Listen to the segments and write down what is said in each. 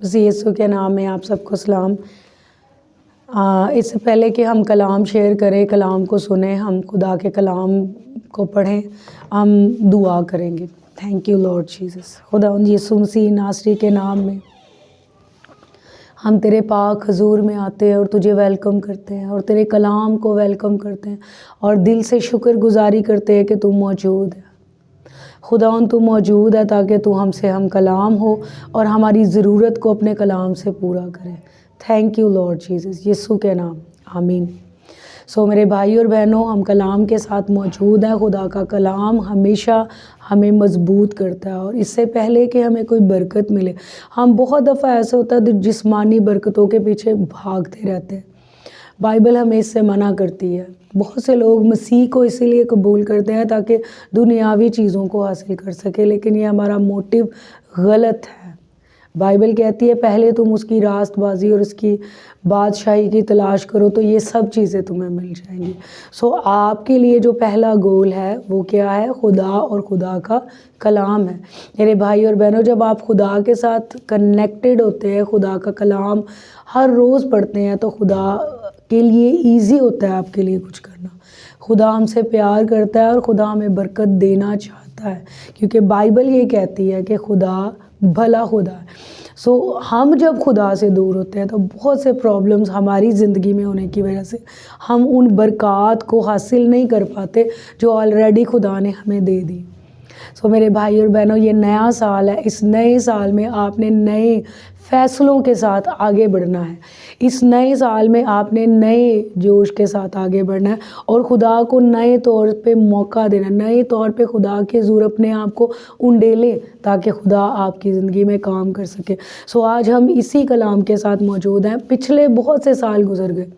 مسیح یسوع کے نام میں آپ سب کو سلام۔ اس سے پہلے کہ ہم کلام شیئر کریں، کلام کو سنیں، ہم خدا کے کلام کو پڑھیں، ہم دعا کریں گے۔ Thank you lord Jesus. خدا یسوع مسیح ناصری کے نام میں ہم تیرے پاک حضور میں آتے ہیں اور تجھے ویلکم کرتے ہیں اور تیرے کلام کو ویلکم کرتے ہیں اور دل سے شکر گزاری کرتے ہیں کہ تو موجود ہے۔ خداوند تو موجود ہے تاکہ تو ہم سے ہم کلام ہو اور ہماری ضرورت کو اپنے کلام سے پورا کرے۔ تھینک یو لارڈ جیسس، یسوع کے نام، آمین۔ میرے بھائی اور بہنوں، ہم کلام کے ساتھ موجود ہیں۔ خدا کا کلام ہمیشہ ہمیں مضبوط کرتا ہے، اور اس سے پہلے کہ ہمیں کوئی برکت ملے، ہم بہت دفعہ ایسا ہوتا ہے جسمانی برکتوں کے پیچھے بھاگتے رہتے ہیں۔ بائبل ہمیں اس سے منع کرتی ہے۔ بہت سے لوگ مسیح کو اسی لیے قبول کرتے ہیں تاکہ دنیاوی چیزوں کو حاصل کر سکے، لیکن یہ ہمارا موٹیو غلط ہے۔ بائبل کہتی ہے پہلے تم اس کی راست بازی اور اس کی بادشاہی کی تلاش کرو تو یہ سب چیزیں تمہیں مل جائیں گی۔ آپ کے لیے جو پہلا گول ہے وہ کیا ہے؟ خدا اور خدا کا کلام ہے۔ میرے بھائی اور بہنوں، جب آپ خدا کے ساتھ کنیکٹڈ ہوتے ہیں، خدا کا کلام ہر روز پڑھتے ہیں، تو خدا کے لیے ایزی ہوتا ہے آپ کے لیے کچھ کرنا۔ خدا ہم سے پیار کرتا ہے اور خدا ہمیں برکت دینا چاہتا ہے، کیونکہ بائبل یہ کہتی ہے کہ خدا بھلا خدا ہے۔ ہم جب خدا سے دور ہوتے ہیں تو بہت سے پرابلمز ہماری زندگی میں ہونے کی وجہ سے ہم ان برکات کو حاصل نہیں کر پاتے جو آلریڈی خدا نے ہمیں دے دی۔ میرے بھائی اور بہنوں، یہ نیا سال ہے۔ اس نئے سال میں آپ نے نئے فیصلوں کے ساتھ آگے بڑھنا ہے۔ اس نئے سال میں آپ نے نئے جوش کے ساتھ آگے بڑھنا ہے اور خدا کو نئے طور پہ موقع دینا ہے، نئے طور پہ خدا کے حضور اپنے آپ کو انڈیلیں تاکہ خدا آپ کی زندگی میں کام کر سکے۔ آج ہم اسی کلام کے ساتھ موجود ہیں۔ پچھلے بہت سے سال گزر گئے،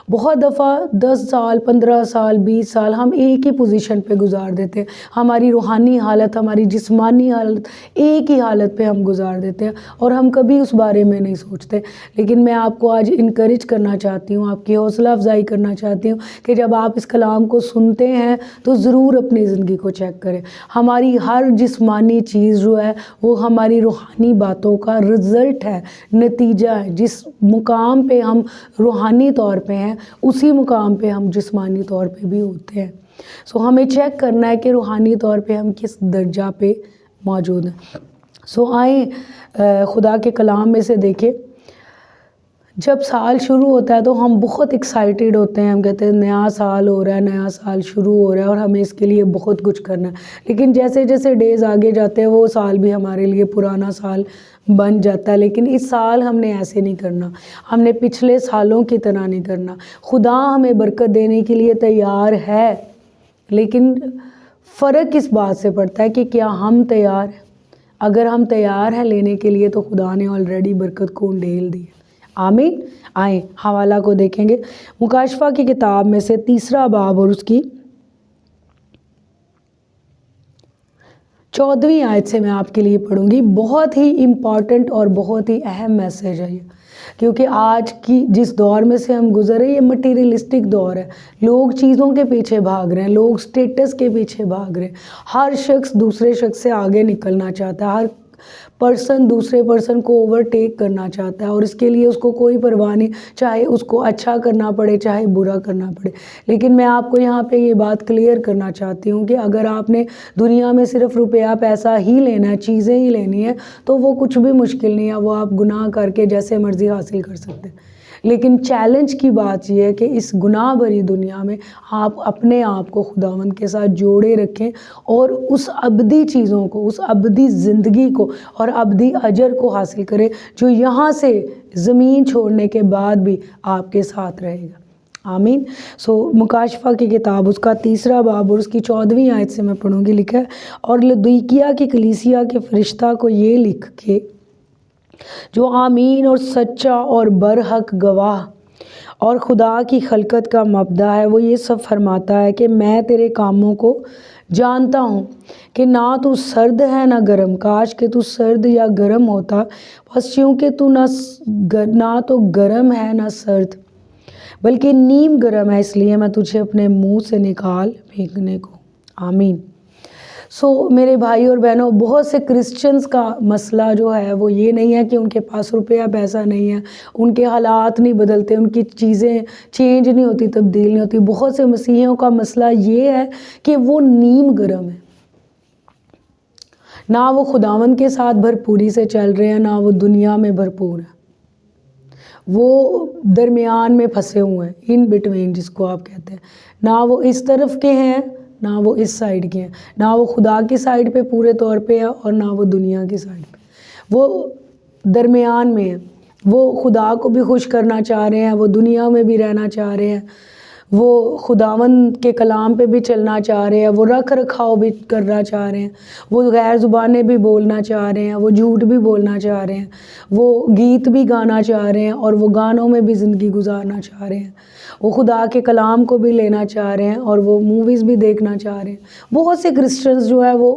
بہت دفعہ 10 سال 15 سال 20 سال ہم ایک ہی پوزیشن پہ گزار دیتے ہیں۔ ہماری روحانی حالت، ہماری جسمانی حالت ایک ہی حالت پہ ہم گزار دیتے ہیں اور ہم کبھی اس بارے میں نہیں سوچتے۔ لیکن میں آپ کو آج انکریج کرنا چاہتی ہوں، آپ کی حوصلہ افزائی کرنا چاہتی ہوں کہ جب آپ اس کلام کو سنتے ہیں تو ضرور اپنی زندگی کو چیک کریں۔ ہماری ہر جسمانی چیز جو ہے وہ ہماری روحانی باتوں کا رزلٹ ہے، نتیجہ ہے۔ جس مقام پہ ہم روحانی طور پہ ہیں اسی مقام پہ ہم جسمانی طور پہ بھی ہوتے ہیں۔ ہمیں چیک کرنا ہے کہ روحانی طور پہ ہم کس درجہ پہ موجود ہیں۔ آئیں خدا کے کلام میں سے دیکھیں۔ جب سال شروع ہوتا ہے تو ہم بہت ایکسائٹیڈ ہوتے ہیں، ہم کہتے ہیں نیا سال ہو رہا ہے، نیا سال شروع ہو رہا ہے اور ہمیں اس کے لیے بہت کچھ کرنا ہے۔ لیکن جیسے جیسے ڈیز آگے جاتے ہیں وہ سال بھی ہمارے لیے پرانا سال بن جاتا ہے۔ لیکن اس سال ہم نے ایسے نہیں کرنا، ہم نے پچھلے سالوں کی طرح نہیں کرنا۔ خدا ہمیں برکت دینے کے لیے تیار ہے، لیکن فرق اس بات سے پڑتا ہے کہ کیا ہم تیار ہیں۔ اگر ہم تیار ہیں لینے کے لیے تو خدا نے آلریڈی برکت کو انڈیل دی ہے۔ آمین۔ آئیں حوالہ کو دیکھیں گے۔ مکاشفہ کی کتاب میں سے 3 باب اور اس کی 14ویں آیت سے میں آپ کے لیے پڑھوں گی۔ بہت ہی امپورٹنٹ اور بہت ہی اہم میسیج ہے یہ، کیونکہ آج کی جس دور میں سے ہم گزر رہے ہیں یہ مٹیریلسٹک دور ہے۔ لوگ چیزوں کے پیچھے بھاگ رہے ہیں، لوگ سٹیٹس کے پیچھے بھاگ رہے ہیں۔ ہر شخص دوسرے شخص سے آگے نکلنا چاہتا ہے، ہر پرسن دوسرے پرسن کو اوورٹیک کرنا چاہتا ہے اور اس کے لیے اس کو کوئی پرواہ نہیں، چاہے اس کو اچھا کرنا پڑے چاہے برا کرنا پڑے۔ لیکن میں آپ کو یہاں پہ یہ بات کلیئر کرنا چاہتی ہوں کہ اگر آپ نے دنیا میں صرف روپیہ پیسہ ہی لینا ہے، چیزیں ہی لینی ہے، تو وہ کچھ بھی مشکل نہیں ہے، وہ آپ گناہ کر کے جیسے مرضی حاصل کر سکتے ہیں۔ لیکن چیلنج کی بات یہ ہے کہ اس گناہ بھری دنیا میں آپ اپنے آپ کو خداوند کے ساتھ جوڑے رکھیں اور اس ابدی چیزوں کو، اس ابدی زندگی کو اور ابدی اجر کو حاصل کریں جو یہاں سے زمین چھوڑنے کے بعد بھی آپ کے ساتھ رہے گا۔ آمین۔ مکاشفہ کی کتاب اس کا 3 باب اور اس کی 14ویں آیت سے میں پڑھوں گی۔ لکھا ہے، اور لدیکیا کی کلیسیا کے فرشتہ کو یہ لکھ کے جو آمین اور سچا اور برحق گواہ اور خدا کی خلقت کا مبدع ہے، وہ یہ سب فرماتا ہے کہ میں تیرے کاموں کو جانتا ہوں کہ نہ تو سرد ہے نہ گرم، کاش کہ تو سرد یا گرم ہوتا، بس چونکہ تو نہ تو گرم ہے نہ سرد بلکہ نیم گرم ہے، اس لیے میں تجھے اپنے منہ سے نکال پھینکنے کو۔ آمین۔ میرے بھائی اور بہنوں، بہت سے کرسچنز کا مسئلہ جو ہے وہ یہ نہیں ہے کہ ان کے پاس روپیہ پیسہ نہیں ہے، ان کے حالات نہیں بدلتے، ان کی چیزیں چینج نہیں ہوتی، تبدیل نہیں ہوتی۔ بہت سے مسیحیوں کا مسئلہ یہ ہے کہ وہ نیم گرم ہے، نہ وہ خداوند کے ساتھ بھرپوری سے چل رہے ہیں، نہ وہ دنیا میں بھرپور ہیں، وہ درمیان میں پھنسے ہوئے ہیں، ان بٹوین جس کو آپ کہتے ہیں، نہ وہ اس طرف کے ہیں نہ وہ اس سائیڈ کے ہیں، نہ وہ خدا کی سائیڈ پہ پورے طور پہ ہے اور نہ وہ دنیا کی سائیڈ پہ، وہ درمیان میں ہیں۔ وہ خدا کو بھی خوش کرنا چاہ رہے ہیں، وہ دنیا میں بھی رہنا چاہ رہے ہیں، وہ خداوند کے کلام پہ بھی چلنا چاہ رہے ہیں، وہ رکھ رکھاؤ بھی کرنا چاہ رہے ہیں، وہ غیر زبانیں بھی بولنا چاہ رہے ہیں، وہ جھوٹ بھی بولنا چاہ رہے ہیں، وہ گیت بھی گانا چاہ رہے ہیں اور وہ گانوں میں بھی زندگی گزارنا چاہ رہے ہیں، وہ خدا کے کلام کو بھی لینا چاہ رہے ہیں اور وہ موویز بھی دیکھنا چاہ رہے ہیں۔ بہت سے کرسچنز جو ہے وہ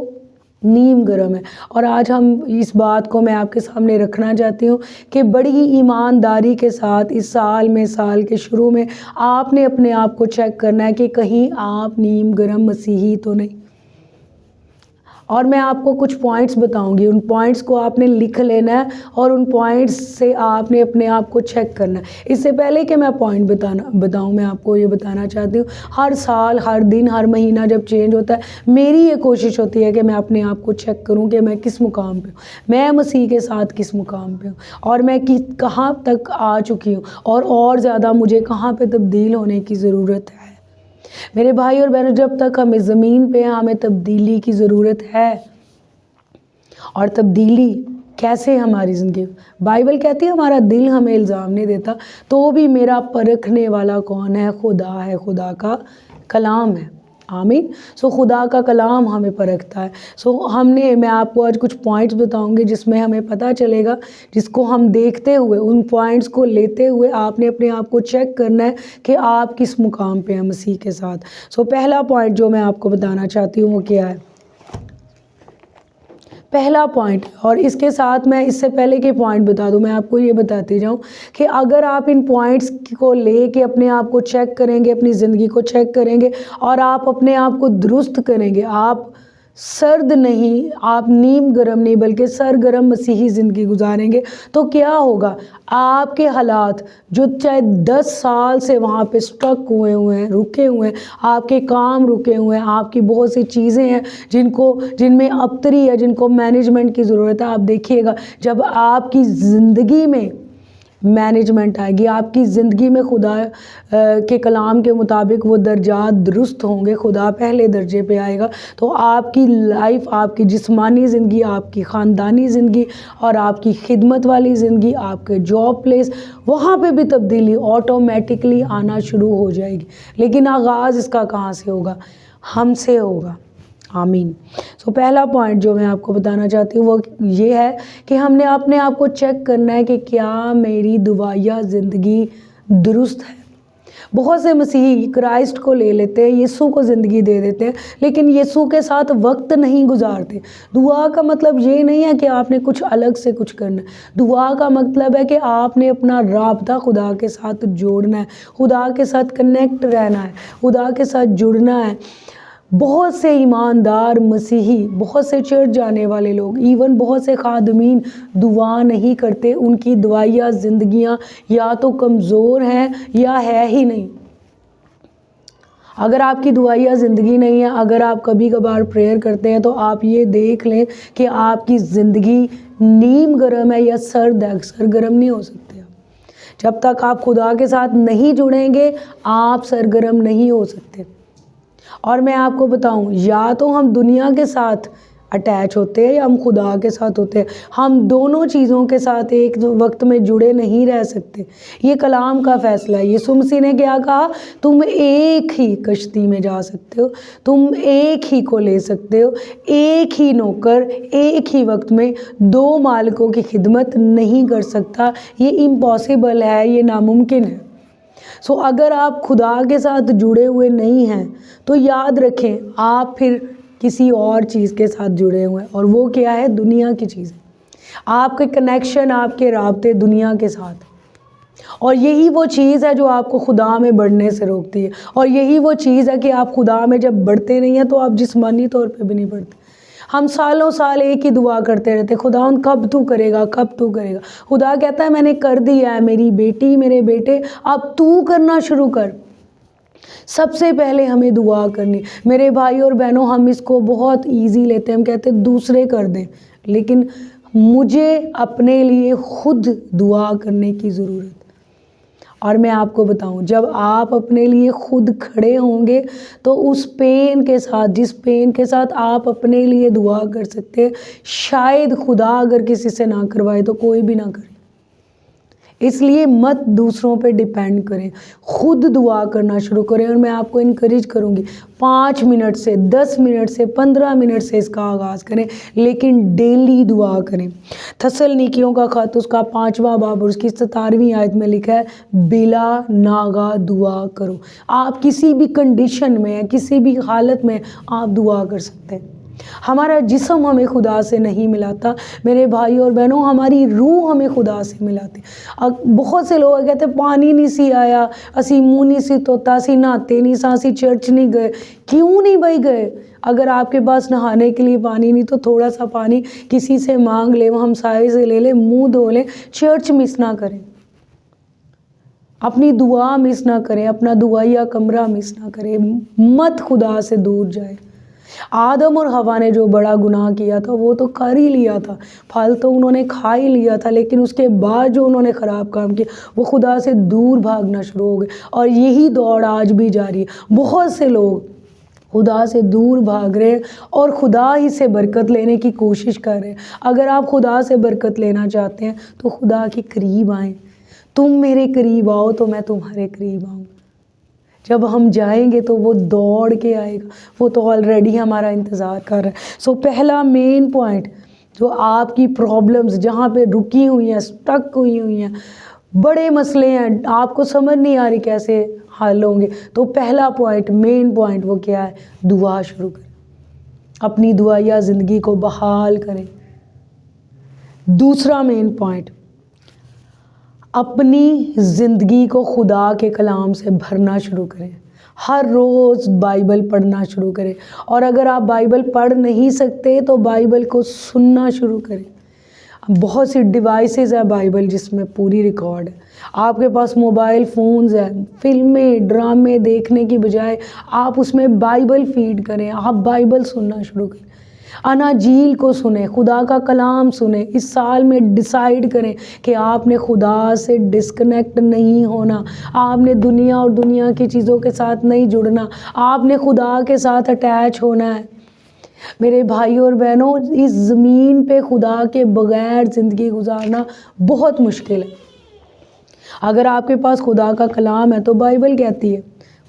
نیم گرم ہے، اور آج ہم اس بات کو میں آپ کے سامنے رکھنا چاہتی ہوں کہ بڑی ایمانداری کے ساتھ اس سال کے شروع میں آپ نے اپنے آپ کو چیک کرنا ہے کہ کہیں آپ نیم گرم مسیحی تو نہیں۔ اور میں آپ کو کچھ پوائنٹس بتاؤں گی، ان پوائنٹس کو آپ نے لکھ لینا ہے اور ان پوائنٹس سے آپ نے اپنے آپ کو چیک کرنا ہے۔ اس سے پہلے کہ میں پوائنٹ بتاؤں، میں آپ کو یہ بتانا چاہتی ہوں، ہر سال، ہر دن، ہر مہینہ جب چینج ہوتا ہے، میری یہ کوشش ہوتی ہے کہ میں اپنے آپ کو چیک کروں کہ میں کس مقام پہ ہوں، میں مسیح کے ساتھ کس مقام پہ ہوں، اور میں کہاں تک آ چکی ہوں، اور زیادہ مجھے کہاں پہ تبدیل ہونے کی ضرورت ہے۔ میرے بھائی اور بہنوں، جب تک ہمیں زمین پہ ہمیں تبدیلی کی ضرورت ہے، اور تبدیلی کیسے ہماری زندگی، بائبل کہتی ہے ہمارا دل ہمیں الزام نہیں دیتا، تو بھی میرا پرکھنے والا کون ہے؟ خدا ہے، خدا کا کلام ہے۔ آمین۔ خدا کا کلام ہمیں پرکھتا ہے۔ میں آپ کو آج کچھ پوائنٹس بتاؤں گی جس میں ہمیں پتہ چلے گا، جس کو ہم دیکھتے ہوئے، ان پوائنٹس کو لیتے ہوئے آپ نے اپنے آپ کو چیک کرنا ہے کہ آپ کس مقام پہ ہیں مسیح کے ساتھ۔ پہلا پوائنٹ جو میں آپ کو بتانا چاہتی ہوں وہ کیا ہے؟ پہلا پوائنٹ، اور اس کے ساتھ میں اس سے پہلے کہ پوائنٹ بتا دوں، میں آپ کو یہ بتاتی جاؤں کہ اگر آپ ان پوائنٹس کو لے کے اپنے آپ کو چیک کریں گے، اپنی زندگی کو چیک کریں گے اور آپ اپنے آپ کو درست کریں گے، آپ سرد نہیں، آپ نیم گرم نہیں بلکہ سرگرم مسیحی زندگی گزاریں گے، تو کیا ہوگا؟ آپ کے حالات جو چاہے 10 سال سے وہاں پہ سٹک ہوئے ہیں، رکے ہوئے ہیں، آپ کے کام رکے ہوئے ہیں، آپ کی بہت سی چیزیں ہیں جن میں ابتری ہے، جن کو مینجمنٹ کی ضرورت ہے، آپ دیکھیے گا جب آپ کی زندگی میں مینجمنٹ آئے گی، آپ کی زندگی میں خدا کے کلام کے مطابق وہ درجات درست ہوں گے، خدا پہلے درجے پہ آئے گا، تو آپ کی لائف، آپ کی جسمانی زندگی، آپ کی خاندانی زندگی اور آپ کی خدمت والی زندگی، آپ کے جاب پلیس، وہاں پہ بھی تبدیلی آٹومیٹکلی آنا شروع ہو جائے گی۔ لیکن آغاز اس کا کہاں سے ہوگا؟ ہم سے ہوگا۔ آمین۔ پہلا پوائنٹ جو میں آپ کو بتانا چاہتی ہوں وہ یہ ہے کہ ہم نے اپنے آپ کو چیک کرنا ہے کہ کیا میری دعائیہ زندگی درست ہے۔ بہت سے مسیحی کرائسٹ کو لے لیتے ہیں، یسوع کو زندگی دے دیتے ہیں، لیکن یسوع کے ساتھ وقت نہیں گزارتے۔ دعا کا مطلب یہ نہیں ہے کہ آپ نے کچھ الگ سے کچھ کرنا ہے، دعا کا مطلب ہے کہ آپ نے اپنا رابطہ خدا کے ساتھ جوڑنا ہے، خدا کے ساتھ کنیکٹ رہنا ہے، خدا کے ساتھ جڑنا ہے۔ بہت سے ایماندار مسیحی، بہت سے چرچ جانے والے لوگ، ایون بہت سے خادمین دعا نہیں کرتے، ان کی دعائیہ زندگیاں یا تو کمزور ہیں یا ہے ہی نہیں۔ اگر آپ کی دعائیہ زندگی نہیں ہے، اگر آپ کبھی کبھار پریئر کرتے ہیں، تو آپ یہ دیکھ لیں کہ آپ کی زندگی نیم گرم ہے یا سرد ہے، سرگرم نہیں ہو سکتے۔ جب تک آپ خدا کے ساتھ نہیں جڑیں گے، آپ سرگرم نہیں ہو سکتے۔ اور میں آپ کو بتاؤں، یا تو ہم دنیا کے ساتھ اٹیچ ہوتے ہیں یا ہم خدا کے ساتھ ہوتے ہیں، ہم دونوں چیزوں کے ساتھ ایک وقت میں جڑے نہیں رہ سکتے۔ یہ کلام کا فیصلہ ہے۔ یسوع مسیح نے کیا کہا؟ تم ایک ہی کشتی میں جا سکتے ہو، تم ایک ہی کو لے سکتے ہو، ایک ہی نوکر ایک ہی وقت میں 2 مالکوں کی خدمت نہیں کر سکتا، یہ امپاسبل ہے، یہ ناممکن ہے۔ اگر آپ خدا کے ساتھ جڑے ہوئے نہیں ہیں تو یاد رکھیں آپ پھر کسی اور چیز کے ساتھ جڑے ہوئے ہیں، اور وہ کیا ہے؟ دنیا کی چیزیں۔ آپ کے کنیکشن، آپ کے رابطے دنیا کے ساتھ، اور یہی وہ چیز ہے جو آپ کو خدا میں بڑھنے سے روکتی ہے، اور یہی وہ چیز ہے کہ آپ خدا میں جب بڑھتے نہیں ہیں تو آپ جسمانی طور پہ بھی نہیں بڑھتے۔ ہم سالوں سال ایک ہی دعا کرتے رہتے، خداوند کب تو کرے گا، کب تو کرے گا۔ خدا کہتا ہے میں نے کر دیا ہے، میری بیٹی میرے بیٹے اب تو کرنا شروع کر۔ سب سے پہلے ہمیں دعا کرنی۔ میرے بھائی اور بہنوں، ہم اس کو بہت ایزی لیتے ہیں، ہم کہتے ہیں دوسرے کر دیں، لیکن مجھے اپنے لیے خود دعا کرنے کی ضرورت۔ اور میں آپ کو بتاؤں، جب آپ اپنے لیے خود کھڑے ہوں گے تو اس پین کے ساتھ، جس پین کے ساتھ آپ اپنے لیے دعا کر سکتے ہیں، شاید خدا اگر کسی سے نہ کروائے تو کوئی بھی نہ کرے۔ اس لیے مت دوسروں پہ ڈیپینڈ کریں، خود دعا کرنا شروع کریں۔ اور میں آپ کو انکریج کروں گی 5 منٹ سے، 10 منٹ سے، 15 منٹ سے اس کا آغاز کریں، لیکن ڈیلی دعا کریں۔ تھسلنیکیوں کا خط اس کا 5واں باب اور اس کی 17ویں آیت میں لکھا ہے بلا ناغہ دعا کرو۔ آپ کسی بھی کنڈیشن میں، کسی بھی حالت میں آپ دعا کر سکتے ہیں۔ ہمارا جسم ہمیں خدا سے نہیں ملاتا میرے بھائی اور بہنوں، ہماری روح ہمیں خدا سے ملاتی۔ بہت سے لوگ کہتے ہیں پانی نہیں سی آیا، اسی منہ نہیں سی توتا، اسی نہاتے نہیں سا، اسی چرچ نہیں گئے۔ کیوں نہیں بھائی گئے؟ اگر آپ کے پاس نہانے کے لیے پانی نہیں تو تھوڑا سا پانی کسی سے مانگ لیں، ہمسائے سے لے لیں، منہ دھو لیں۔ چرچ مس نہ کریں، اپنی دعا مس نہ کریں، اپنا دعائیا کمرہ مس نہ کریں، مت خدا سے دور جائیں۔ آدم اور حوا نے جو بڑا گناہ کیا تھا وہ تو کر ہی لیا تھا، پھل تو انہوں نے کھا ہی لیا تھا، لیکن اس کے بعد جو انہوں نے خراب کام کیا وہ خدا سے دور بھاگنا شروع ہو گئے، اور یہی دوڑ آج بھی جاری ہے۔ بہت سے لوگ خدا سے دور بھاگ رہے ہیں اور خدا ہی سے برکت لینے کی کوشش کر رہے ہیں۔ اگر آپ خدا سے برکت لینا چاہتے ہیں تو خدا کے قریب آئیں۔ تم میرے قریب آؤ تو میں تمہارے قریب آؤں۔ جب ہم جائیں گے تو وہ دوڑ کے آئے گا، وہ تو آلریڈی ہمارا انتظار کر رہا ہے۔ سو پہلا مین پوائنٹ، جو آپ کی پرابلمز جہاں پہ رکی ہوئی ہیں، سٹک ہوئی ہیں، بڑے مسئلے ہیں، آپ کو سمجھ نہیں آ رہی کیسے حل ہوں گے، تو پہلا پوائنٹ، مین پوائنٹ وہ کیا ہے؟ دعا شروع کریں، اپنی دعائیا زندگی کو بحال کریں۔ دوسرا مین پوائنٹ، اپنی زندگی کو خدا کے کلام سے بھرنا شروع کریں۔ ہر روز بائبل پڑھنا شروع کریں، اور اگر آپ بائبل پڑھ نہیں سکتے تو بائبل کو سننا شروع کریں۔ بہت سی ڈیوائسز ہیں بائبل جس میں پوری ریکارڈ ہے۔ آپ کے پاس موبائل فونز ہیں، فلمیں ڈرامے دیکھنے کی بجائے آپ اس میں بائبل فیڈ کریں، آپ بائبل سننا شروع کریں، اناجیل کو سنیں، خدا کا کلام سنیں۔ اس سال میں ڈیسائیڈ کریں کہ آپ نے خدا سے ڈسکنیکٹ نہیں ہونا، آپ نے دنیا اور دنیا کی چیزوں کے ساتھ نہیں جڑنا، آپ نے خدا کے ساتھ اٹیچ ہونا ہے۔ میرے بھائی اور بہنوں، اس زمین پہ خدا کے بغیر زندگی گزارنا بہت مشکل ہے۔ اگر آپ کے پاس خدا کا کلام ہے تو بائبل کہتی ہے،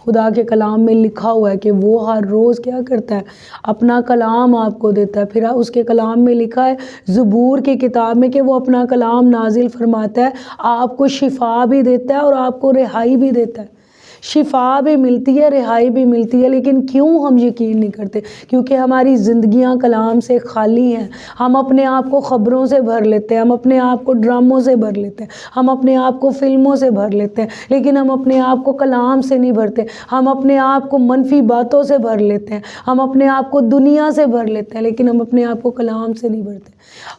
خدا کے کلام میں لکھا ہوا ہے کہ وہ ہر روز کیا کرتا ہے؟ اپنا کلام آپ کو دیتا ہے۔ پھر اس کے کلام میں لکھا ہے زبور کی کتاب میں کہ وہ اپنا کلام نازل فرماتا ہے، آپ کو شفا بھی دیتا ہے اور آپ کو رہائی بھی دیتا ہے۔ شفا بھی ملتی ہے، رہائی بھی ملتی ہے، لیکن کیوں ہم یقین نہیں کرتے؟ کیونکہ ہماری زندگیاں کلام سے خالی ہیں۔ ہم اپنے آپ کو خبروں سے بھر لیتے ہیں، ہم اپنے آپ کو ڈراموں سے بھر لیتے ہیں، ہم اپنے آپ کو فلموں سے بھر لیتے ہیں، لیکن ہم اپنے آپ کو کلام سے نہیں بھرتے۔ ہم اپنے آپ کو منفی باتوں سے بھر لیتے ہیں، ہم اپنے آپ کو دنیا سے بھر لیتے ہیں، لیکن ہم اپنے آپ کو کلام سے نہیں بھرتے۔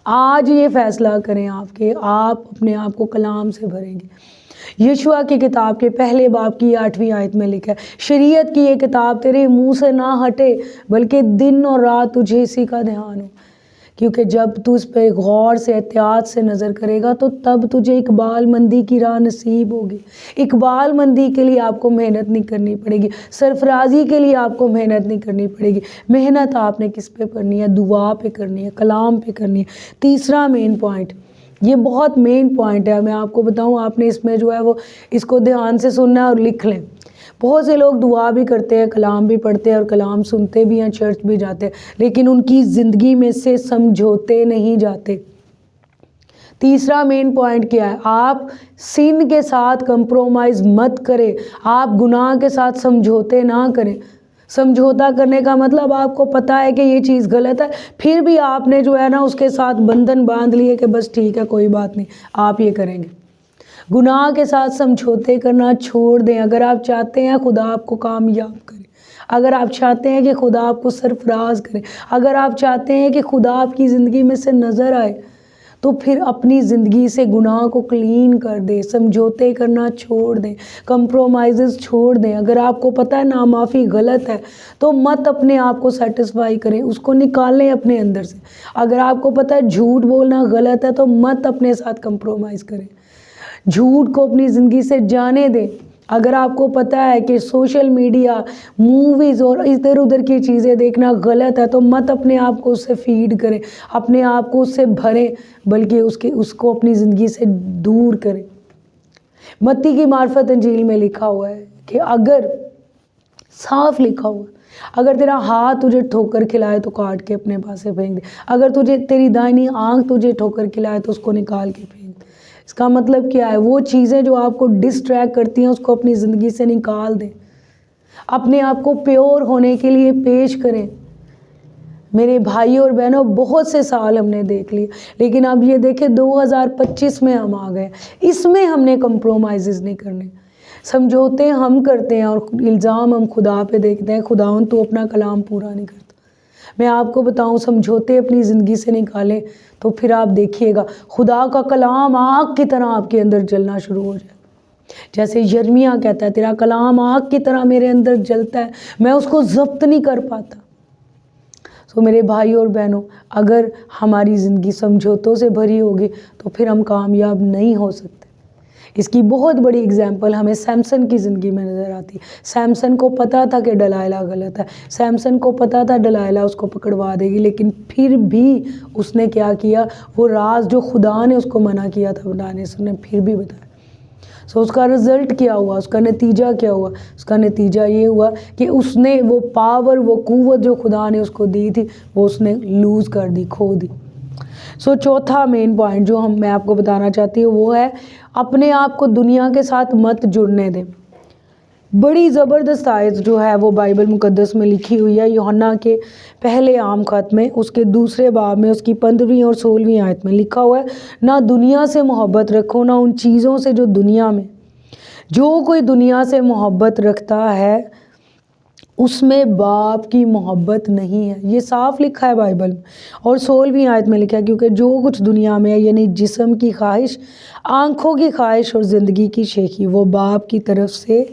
آج یہ فیصلہ کریں آپ کہ آپ اپنے آپ کو کلام سے بھریں گے۔ یشوع کی کتاب کے پہلے باب کی 8ویں آیت میں لکھا ہے شریعت کی یہ کتاب تیرے منہ سے نہ ہٹے، بلکہ دن اور رات تجھے اسی کا دھیان ہو، کیونکہ جب تو اس پہ غور سے احتیاط سے نظر کرے گا تو تب تجھے اقبال مندی کی راہ نصیب ہوگی۔ اقبال مندی کے لیے آپ کو محنت نہیں کرنی پڑے گی، سرفرازی کے لیے آپ کو محنت نہیں کرنی پڑے گی۔ محنت آپ نے کس پہ کرنی ہے؟ دعا پہ کرنی ہے، کلام پہ کرنی ہے۔ تیسرا مین پوائنٹ، یہ بہت مین پوائنٹ ہے، میں آپ کو بتاؤں، آپ نے اس میں جو ہے وہ اس کو دھیان سے سننا ہے اور لکھ لیں۔ بہت سے لوگ دعا بھی کرتے ہیں، کلام بھی پڑھتے ہیں اور کلام سنتے بھی ہیں، چرچ بھی جاتے ہیں، لیکن ان کی زندگی میں سے سمجھوتے نہیں جاتے۔ تیسرا مین پوائنٹ کیا ہے؟ آپ سن کے ساتھ کمپرومائز مت کریں، آپ گناہ کے ساتھ سمجھوتے نہ کریں۔ سمجھوتا کرنے کا مطلب آپ کو پتہ ہے کہ یہ چیز غلط ہے، پھر بھی آپ نے جو ہے نا اس کے ساتھ بندھن باندھ لیے کہ بس ٹھیک ہے کوئی بات نہیں، آپ یہ کریں گے۔ گناہ کے ساتھ سمجھوتے کرنا چھوڑ دیں۔ اگر آپ چاہتے ہیں خدا آپ کو کامیاب کرے، اگر آپ چاہتے ہیں کہ خدا آپ کو سرفراز کرے، اگر آپ چاہتے ہیں کہ خدا آپ کی زندگی میں سے نظر آئے، تو پھر اپنی زندگی سے گناہ کو کلین کر دیں، سمجھوتے کرنا چھوڑ دیں، کمپرومائزز چھوڑ دیں۔ اگر آپ کو پتہ ہے نامعافی غلط ہے تو مت اپنے آپ کو سیٹسفائی کریں، اس کو نکالیں اپنے اندر سے۔ اگر آپ کو پتہ ہے جھوٹ بولنا غلط ہے تو مت اپنے ساتھ کمپرومائز کریں، جھوٹ کو اپنی زندگی سے جانے دیں۔ اگر آپ کو پتہ ہے کہ سوشل میڈیا، موویز اور ادھر ادھر کی چیزیں دیکھنا غلط ہے تو مت اپنے آپ کو اس سے فیڈ کریں، اپنے آپ کو اس سے بھریں، بلکہ اس کو اپنی زندگی سے دور کریں۔ متی کی معرفت انجیل میں لکھا ہوا ہے کہ اگر صاف لکھا ہوا اگر تیرا ہاتھ تجھے ٹھوکر کھلائے تو کاٹ کے اپنے پاس سے پھینک دے، اگر تیری دائنی آنکھ تجھے ٹھوکر کھلائے تو اس کو نکال کے پھینک دے۔ اس کا مطلب کیا ہے؟ وہ چیزیں جو آپ کو ڈسٹریکٹ کرتی ہیں اس کو اپنی زندگی سے نکال دیں، اپنے آپ کو پیور ہونے کے لیے پیش کریں۔ میرے بھائی اور بہنوں، بہت سے سال ہم نے دیکھ لیے، لیکن اب یہ دیکھیں 2025 میں ہم آ گئے، اس میں ہم نے کمپرومائزز نہیں کرنے، سمجھوتے ہم کرتے ہیں اور الزام ہم خدا پہ دیکھتے ہیں، خداوند تو اپنا کلام پورا نہیں کرتا۔ میں آپ کو بتاؤں، سمجھوتے اپنی زندگی سے نکالیں تو پھر آپ دیکھیے گا خدا کا کلام آگ کی طرح آپ کے اندر جلنا شروع ہو جائے۔ جیسے یرمیہ کہتا ہے تیرا کلام آگ کی طرح میرے اندر جلتا ہے، میں اس کو ضبط نہیں کر پاتا۔ تو میرے بھائی اور بہنوں، اگر ہماری زندگی سمجھوتوں سے بھری ہوگی تو پھر ہم کامیاب نہیں ہو سکتے۔ اس کی بہت بڑی اگزامپل ہمیں سیمسن کی زندگی میں نظر آتی ہے۔ سیمسن کو پتا تھا کہ ڈلائلہ غلط ہے، سیمسن کو پتا تھا ڈلائلہ اس کو پکڑوا دے گی، لیکن پھر بھی اس نے کیا کیا؟ وہ راز جو خدا نے اس کو منع کیا تھا بتانے سے، نے پھر بھی بتایا۔ اس کا رزلٹ کیا ہوا؟ اس کا نتیجہ کیا ہوا؟ اس کا نتیجہ یہ ہوا کہ اس نے وہ پاور، وہ قوت جو خدا نے اس کو دی تھی، وہ اس نے لوز کر دی، کھو دی۔ چوتھا مین پوائنٹ جو میں آپ کو بتانا چاہتی ہوں وہ ہے اپنے آپ کو دنیا کے ساتھ مت جڑنے دیں۔ بڑی زبردست آیت جو ہے وہ بائبل مقدس میں لکھی ہوئی ہے، یوحنا کے پہلے عام خط میں اس کے دوسرے باب میں اس کی 15ویں اور 16ویں آیت میں لکھا ہوا ہے، نہ دنیا سے محبت رکھو، نہ ان چیزوں سے جو دنیا میں، جو کوئی دنیا سے محبت رکھتا ہے اس میں باپ کی محبت نہیں ہے۔ یہ صاف لکھا ہے بائبل میں۔ اور 16ویں آیت میں لکھا ہے کیونکہ جو کچھ دنیا میں ہے، یعنی جسم کی خواہش، آنکھوں کی خواہش اور زندگی کی شیخی، وہ باپ کی طرف سے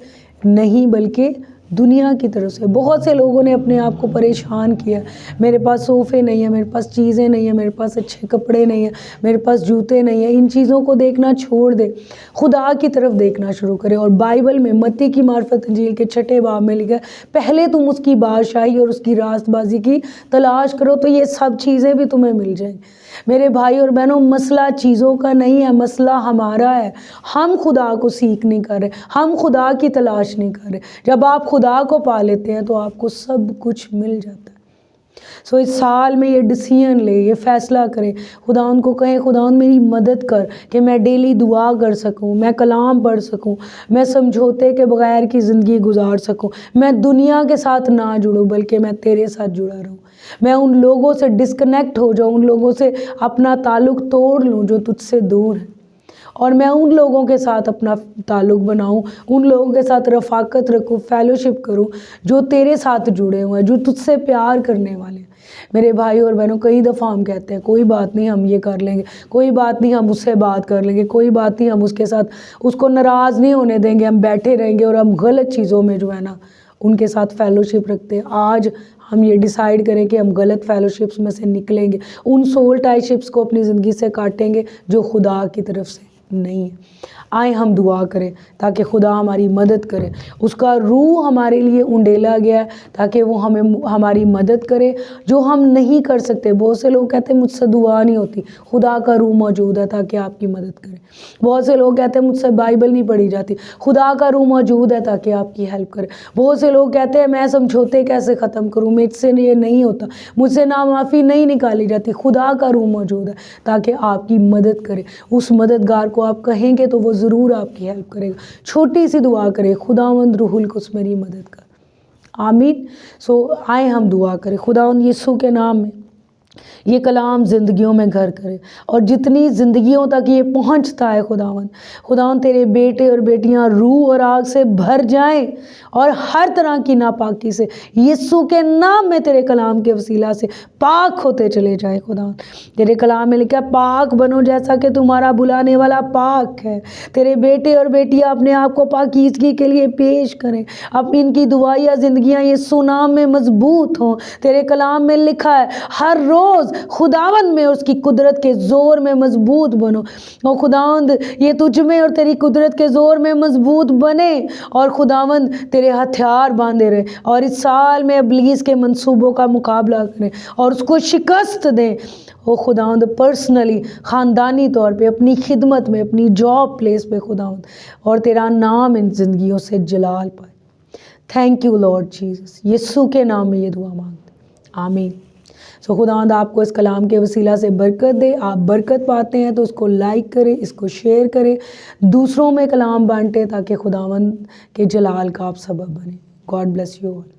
نہیں بلکہ دنیا کی طرف سے۔ بہت سے لوگوں نے اپنے آپ کو پریشان کیا، میرے پاس صوفے نہیں ہیں، میرے پاس چیزیں نہیں ہیں، میرے پاس اچھے کپڑے نہیں ہیں، میرے پاس جوتے نہیں ہیں۔ ان چیزوں کو دیکھنا چھوڑ دے، خدا کی طرف دیکھنا شروع کرے۔ اور بائبل میں متی کی معرفت انجیل کے 6 باب میں لکھا ہے پہلے تم اس کی بادشاہی اور اس کی راست بازی کی تلاش کرو تو یہ سب چیزیں بھی تمہیں مل جائیں گی۔ میرے بھائی اور بہنوں، مسئلہ چیزوں کا نہیں ہے، مسئلہ ہمارا ہے۔ ہم خدا کو سیکھ نہیں کر رہے، ہم خدا کی تلاش نہیں کر رہے۔ جب آپ خدا کو پا لیتے ہیں تو آپ کو سب کچھ مل جاتا ہے۔ اس سال میں یہ ڈیسیژن لے، یہ فیصلہ کریں، خداوند کو کہیں خداوند میری مدد کر کہ میں ڈیلی دعا کر سکوں، میں کلام پڑھ سکوں، میں سمجھوتے کے بغیر کی زندگی گزار سکوں، میں دنیا کے ساتھ نہ جڑوں بلکہ میں تیرے ساتھ جڑا رہوں، میں ان لوگوں سے ڈسکنیکٹ ہو جاؤں، ان لوگوں سے اپنا تعلق توڑ لوں جو تجھ سے دور ہیں، اور میں ان لوگوں کے ساتھ اپنا تعلق بناؤں، ان لوگوں کے ساتھ رفاقت رکھوں، فیلوشپ کروں جو تیرے ساتھ جڑے ہوئے ہیں، جو تجھ سے پیار کرنے والے ہیں۔ میرے بھائی اور بہنوں، کئی دفعہ ہم کہتے ہیں کوئی بات نہیں، ہم یہ کر لیں گے، کوئی بات نہیں، ہم اس سے بات کر لیں گے، کوئی بات نہیں، ہم اس کے ساتھ اس کو ناراض نہیں ہونے دیں گے، ہم بیٹھے رہیں گے، اور ہم غلط چیزوں میں جو ہے نا ان کے ساتھ فیلوشپ رکھتے ہیں۔ آج ہم یہ ڈیسائیڈ کریں کہ ہم غلط فیلوشپس میں سے نکلیں گے، ان سول ٹائی شپس کو اپنی زندگی سے کاٹیں گے جو خدا کی طرف سے نہیں ہے۔ آئیں ہم دعا کریں تاکہ خدا ہماری مدد کرے۔ اس کا روح ہمارے لیے انڈیلا گیا ہے تاکہ وہ ہماری مدد کرے جو ہم نہیں کر سکتے۔ بہت سے لوگ کہتے ہیں مجھ سے دعا نہیں ہوتی، خدا کا روح موجود ہے تاکہ آپ کی مدد کرے۔ بہت سے لوگ کہتے ہیں مجھ سے بائبل نہیں پڑھی جاتی، خدا کا روح موجود ہے تاکہ آپ کی ہیلپ کرے۔ بہت سے لوگ کہتے ہیں میں سمجھوتے کیسے ختم کروں، مجھ سے یہ نہیں ہوتا، مجھ سے نامعافی نہیں نکالی جاتی۔ خدا کا روح موجود ہے تاکہ آپ کی مدد کرے۔ اس مددگار کو آپ کہیں گے تو وہ ضرور آپ کی ہیلپ کرے گا۔ چھوٹی سی دعا کرے، خداوند روح القدس میری مدد کر۔ آمین۔ آئیں ہم دعا کریں۔ خداوند یسوع کے نام میں یہ کلام زندگیوں میں گھر کرے، اور جتنی زندگیوں تک یہ پہنچتا ہے خداوند تیرے بیٹے اور بیٹیاں روح اور آگ سے بھر جائیں، اور ہر طرح کی ناپاکی سے یسوع کے نام میں تیرے کلام کے وسیلہ سے پاک ہوتے چلے جائیں۔ خداوند تیرے کلام میں لکھا ہے پاک بنو جیسا کہ تمہارا بلانے والا پاک ہے۔ تیرے بیٹے اور بیٹیاں اپنے آپ کو پاکیزگی کے لیے پیش کریں، اپنی ان کی دعائیہ زندگیاں یسوع نام میں مضبوط ہوں۔ تیرے کلام میں لکھا ہے ہر روز خداوند میں اس کی قدرت کے زور میں مضبوط بنو، اور خداوند یہ تجھ میں اور تیری قدرت کے زور میں مضبوط بنے، اور خداوند تیرے ہتھیار باندھے رہے، اور اس سال میں ابلیس کے منصوبوں کا مقابلہ کریں اور اس کو شکست دیں۔ او خداوند پرسنلی، خاندانی طور پہ، اپنی خدمت میں، اپنی جاب پلیس پہ خداوند، اور تیرا نام ان زندگیوں سے جلال پائے۔ تھینک یو لارڈ جیسس، یسوع کے نام میں یہ دعا مانگتے ہیں، آمین۔ خداوند آپ کو اس کلام کے وسیلہ سے برکت دے۔ آپ برکت پاتے ہیں تو اس کو لائک کریں، اس کو شیئر کریں، دوسروں میں کلام بانٹیں تاکہ خداوند کے جلال کا آپ سبب بنیں۔ God bless you all.